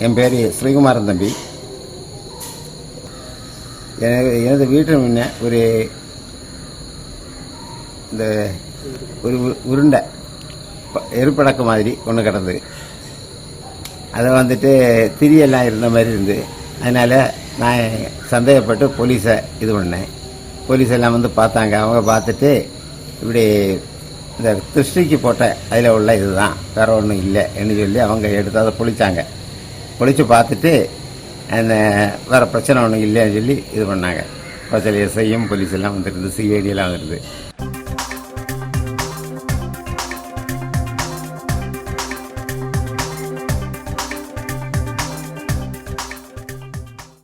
என் பேர் ஸ்ரீகுமாரன் தம்பி. எனது வீட்டு முன்னே இந்த ஒரு உருண்டை எருப்படக்கு மாதிரி ஒன்று கிடந்து, அதை வந்துட்டு திரியெல்லாம் இருந்த மாதிரி இருந்து, அதனால் நான் சந்தேகப்பட்டு போலீஸை இது பண்ணேன். போலீஸ் எல்லாம் வந்து பார்த்தாங்க. அவங்க பார்த்துட்டு இப்படி இந்த திருஷ்டிக்கு போட்ட அதில் உள்ள இதுதான், வேறு ஒன்றும் இல்லைன்னு சொல்லி அவங்க எடுத்து அதை பொழிச்சாங்க. பொழிச்சு பார்த்துட்டு அந்த வேறு பிரச்சனை ஒன்றும் இல்லைன்னு சொல்லி இது பண்ணாங்க. பச்சளை எஸ்ஐயும் போலீஸ் எல்லாம் வந்துருந்து, சிஐடி எல்லாம் வந்துருந்து.